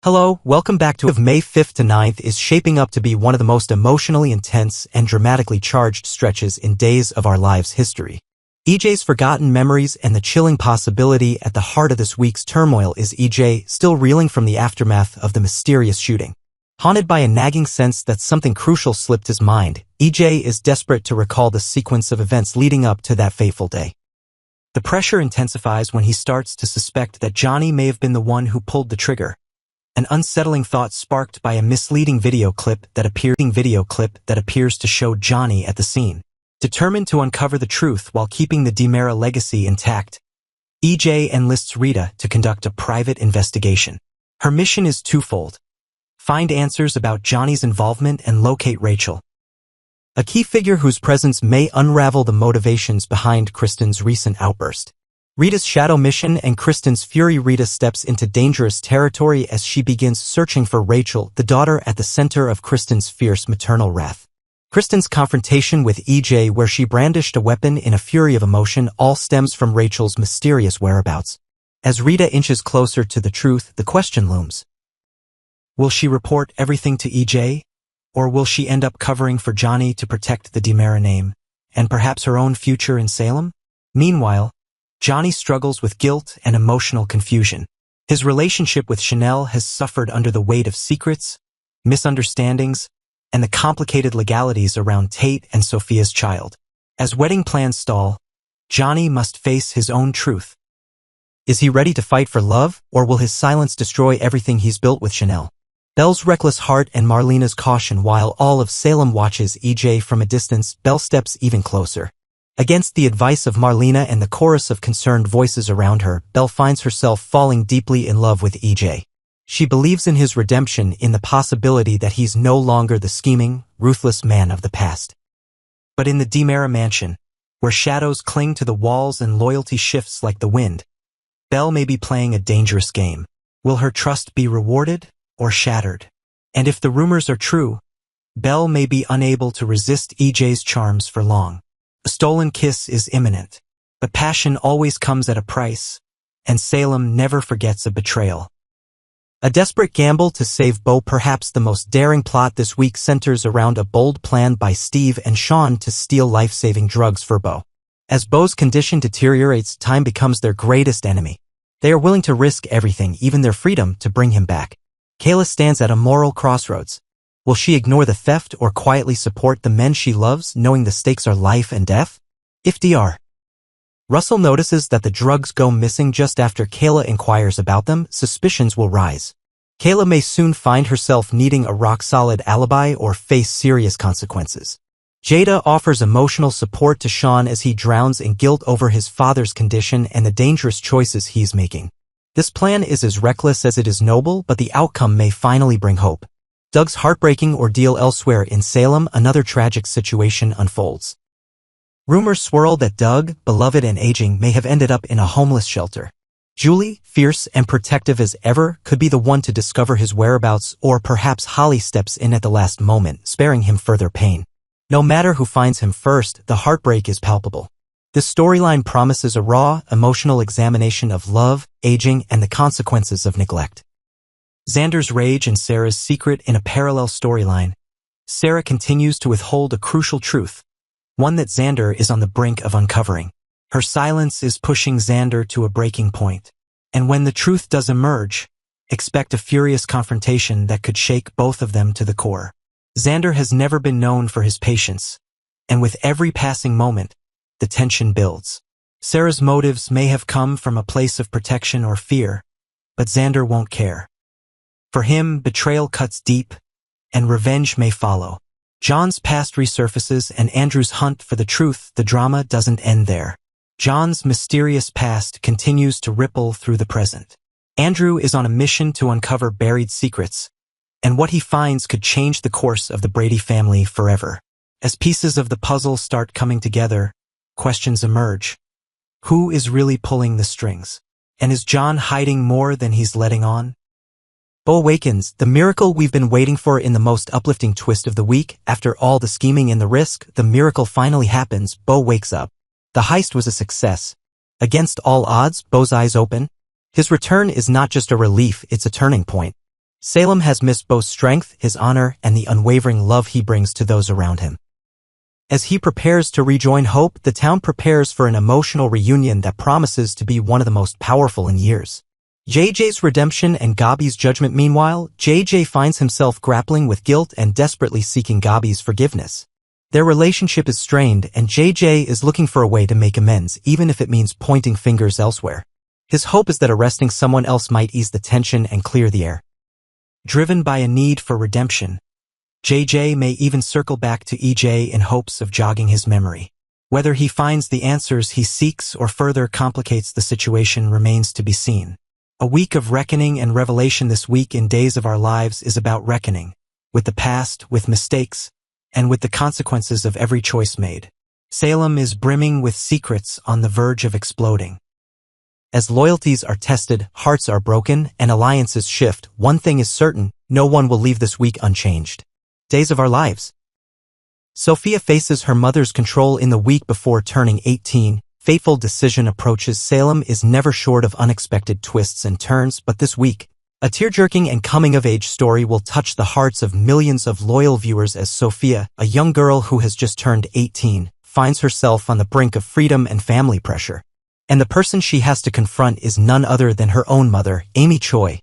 Hello, welcome back to May 5th to 9th is shaping up to be one of the most emotionally intense and dramatically charged stretches in Days of Our Lives history. EJ's forgotten memories and the chilling possibility at the heart of this week's turmoil is EJ still reeling from the aftermath of the mysterious shooting. Haunted by a nagging sense that something crucial slipped his mind, EJ is desperate to recall the sequence of events leading up to that fateful day. The pressure intensifies when he starts to suspect that Johnny may have been the one who pulled the trigger. An unsettling thought sparked by a misleading video clip that appears to show Johnny at the scene. Determined to uncover the truth while keeping the DiMera legacy intact, EJ enlists Rita to conduct a private investigation. Her mission is twofold: find answers about Johnny's involvement and locate Rachel, a key figure whose presence may unravel the motivations behind Kristen's recent outburst. Rita's shadow mission and Kristen's fury. Rita steps into dangerous territory as she begins searching for Rachel, the daughter at the center of Kristen's fierce maternal wrath. Kristen's confrontation with EJ, where she brandished a weapon in a fury of emotion, all stems from Rachel's mysterious whereabouts. As Rita inches closer to the truth, the question looms. Will she report everything to EJ? Or will she end up covering for Johnny to protect the DiMera name, and perhaps her own future in Salem? Meanwhile, Johnny struggles with guilt and emotional confusion. His relationship with Chanel has suffered under the weight of secrets, misunderstandings, and the complicated legalities around Tate and Sophia's child. As wedding plans stall, Johnny must face his own truth. Is he ready to fight for love, or will his silence destroy everything he's built with Chanel? Belle's reckless heart and Marlena's caution. While all of Salem watches EJ from a distance, Belle steps even closer. Against the advice of Marlena and the chorus of concerned voices around her, Belle finds herself falling deeply in love with EJ. She believes in his redemption, in the possibility that he's no longer the scheming, ruthless man of the past. But in the DiMera mansion, where shadows cling to the walls and loyalty shifts like the wind, Belle may be playing a dangerous game. Will her trust be rewarded or shattered? And if the rumors are true, Belle may be unable to resist EJ's charms for long. A stolen kiss is imminent, but passion always comes at a price, and Salem never forgets a betrayal. A desperate gamble to save Beau. Perhaps the most daring plot this week centers around a bold plan by Steve and Shawn to steal life-saving drugs for Beau. As Beau's condition deteriorates, time becomes their greatest enemy. They are willing to risk everything, even their freedom, to bring him back. Kayla stands at a moral crossroads. Will she ignore the theft or quietly support the men she loves, knowing the stakes are life and death? If Dr. Russell notices that the drugs go missing just after Kayla inquires about them, suspicions will rise. Kayla may soon find herself needing a rock-solid alibi or face serious consequences. Jada offers emotional support to Shawn as he drowns in guilt over his father's condition and the dangerous choices he's making. This plan is as reckless as it is noble, but the outcome may finally bring hope. Doug's heartbreaking ordeal. Elsewhere in Salem, another tragic situation unfolds. Rumors swirl that Doug, beloved and aging, may have ended up in a homeless shelter. Julie, fierce and protective as ever, could be the one to discover his whereabouts, or perhaps Holly steps in at the last moment, sparing him further pain. No matter who finds him first, the heartbreak is palpable. This storyline promises a raw, emotional examination of love, aging, and the consequences of neglect. Xander's rage and Sarah's secret. In a parallel storyline, Sarah continues to withhold a crucial truth, one that Xander is on the brink of uncovering. Her silence is pushing Xander to a breaking point, and when the truth does emerge, expect a furious confrontation that could shake both of them to the core. Xander has never been known for his patience, and with every passing moment, the tension builds. Sarah's motives may have come from a place of protection or fear, but Xander won't care. For him, betrayal cuts deep, and revenge may follow. John's past resurfaces and Andrew's hunt for the truth. The drama doesn't end there. John's mysterious past continues to ripple through the present. Andrew is on a mission to uncover buried secrets, and what he finds could change the course of the Brady family forever. As pieces of the puzzle start coming together, questions emerge. Who is really pulling the strings? And is John hiding more than he's letting on? Beau awakens, the miracle we've been waiting for. In the most uplifting twist of the week, after all the scheming and the risk, the miracle finally happens. Beau wakes up. The heist was a success. Against all odds, Beau's eyes open. His return is not just a relief, it's a turning point. Salem has missed both strength, his honor, and the unwavering love he brings to those around him. As he prepares to rejoin hope, the town prepares for an emotional reunion that promises to be one of the most powerful in years. JJ's redemption and Gabi's judgment. Meanwhile, JJ finds himself grappling with guilt and desperately seeking Gabi's forgiveness. Their relationship is strained, and JJ is looking for a way to make amends, even if it means pointing fingers elsewhere. His hope is that arresting someone else might ease the tension and clear the air. Driven by a need for redemption, JJ may even circle back to EJ in hopes of jogging his memory. Whether he finds the answers he seeks or further complicates the situation remains to be seen. A week of reckoning and revelation. This week in Days of Our Lives is about reckoning, with the past, with mistakes, and with the consequences of every choice made. Salem is brimming with secrets on the verge of exploding. As loyalties are tested, hearts are broken, and alliances shift, one thing is certain: no one will leave this week unchanged. Days of Our Lives. Sophia faces her mother's control in the week before turning 18. Fateful decision approaches. Salem is never short of unexpected twists and turns, but this week, a tear-jerking and coming-of-age story will touch the hearts of millions of loyal viewers as Sophia, a young girl who has just turned 18, finds herself on the brink of freedom and family pressure. And the person she has to confront is none other than her own mother, Amy Choi.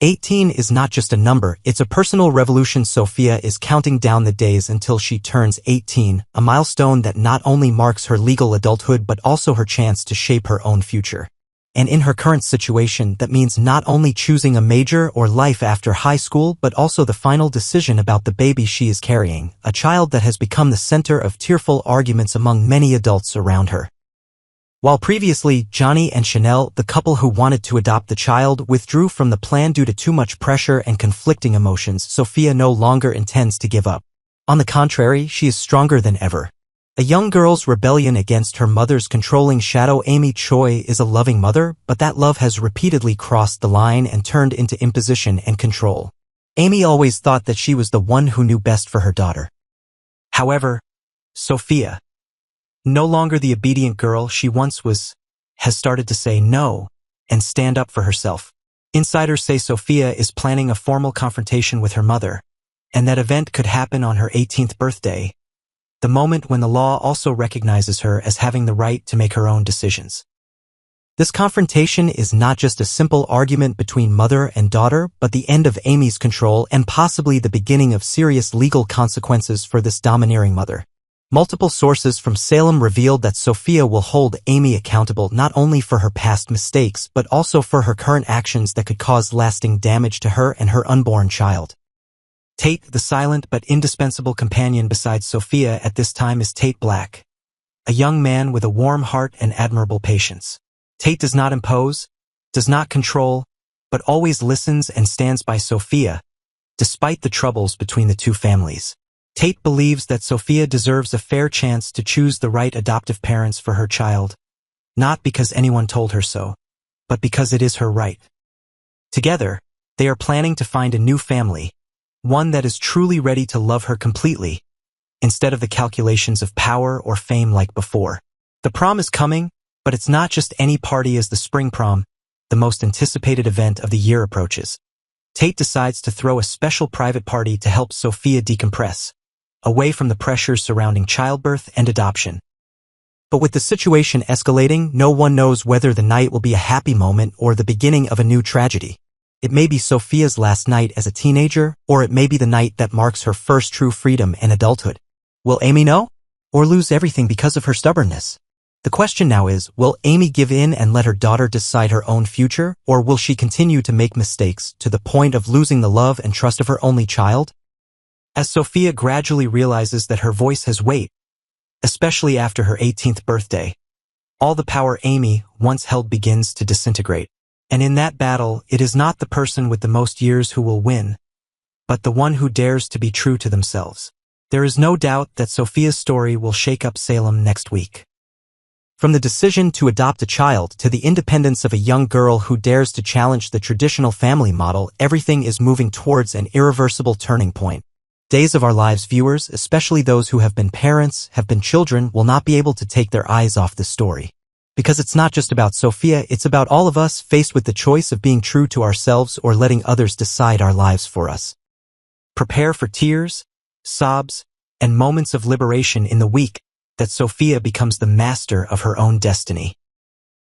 18 is not just a number, it's a personal revolution. Sophia is counting down the days until she turns 18, a milestone that not only marks her legal adulthood but also her chance to shape her own future. And in her current situation, that means not only choosing a major or life after high school but also the final decision about the baby she is carrying, a child that has become the center of tearful arguments among many adults around her. While previously, Johnny and Chanel, the couple who wanted to adopt the child, withdrew from the plan due to too much pressure and conflicting emotions, Sophia no longer intends to give up. On the contrary, she is stronger than ever. A young girl's rebellion against her mother's controlling shadow. Amy Choi is a loving mother, but that love has repeatedly crossed the line and turned into imposition and control. Amy always thought that she was the one who knew best for her daughter. However, Sophia, no longer the obedient girl she once was, has started to say no and stand up for herself. Insiders say Sophia is planning a formal confrontation with her mother, and that event could happen on her 18th birthday, the moment when the law also recognizes her as having the right to make her own decisions. This confrontation is not just a simple argument between mother and daughter, but the end of Amy's control and possibly the beginning of serious legal consequences for this domineering mother. Multiple sources from Salem revealed that Sophia will hold Amy accountable not only for her past mistakes but also for her current actions that could cause lasting damage to her and her unborn child. Tate, the silent but indispensable companion beside Sophia at this time, is Tate Black, a young man with a warm heart and admirable patience. Tate does not impose, does not control, but always listens and stands by Sophia, despite the troubles between the two families. Tate believes that Sophia deserves a fair chance to choose the right adoptive parents for her child, not because anyone told her so, but because it is her right. Together, they are planning to find a new family, one that is truly ready to love her completely, instead of the calculations of power or fame like before. The prom is coming, but it's not just any party. As the spring prom, the most anticipated event of the year, approaches, Tate decides to throw a special private party to help Sophia decompress, away from the pressures surrounding childbirth and adoption. But with the situation escalating, no one knows whether the night will be a happy moment or the beginning of a new tragedy. It may be Sophia's last night as a teenager, or it may be the night that marks her first true freedom and adulthood. Will Amy know, or lose everything because of her stubbornness? The question now is, will Amy give in and let her daughter decide her own future, or will she continue to make mistakes to the point of losing the love and trust of her only child? As Sophia gradually realizes that her voice has weight, especially after her 18th birthday, all the power Amy once held begins to disintegrate. And in that battle, it is not the person with the most years who will win, but the one who dares to be true to themselves. There is no doubt that Sophia's story will shake up Salem next week. From the decision to adopt a child to the independence of a young girl who dares to challenge the traditional family model, everything is moving towards an irreversible turning point. Days of Our Lives viewers, especially those who have been parents, have been children, will not be able to take their eyes off the story. Because it's not just about Sophia, it's about all of us faced with the choice of being true to ourselves or letting others decide our lives for us. Prepare for tears, sobs, and moments of liberation in the week that Sophia becomes the master of her own destiny.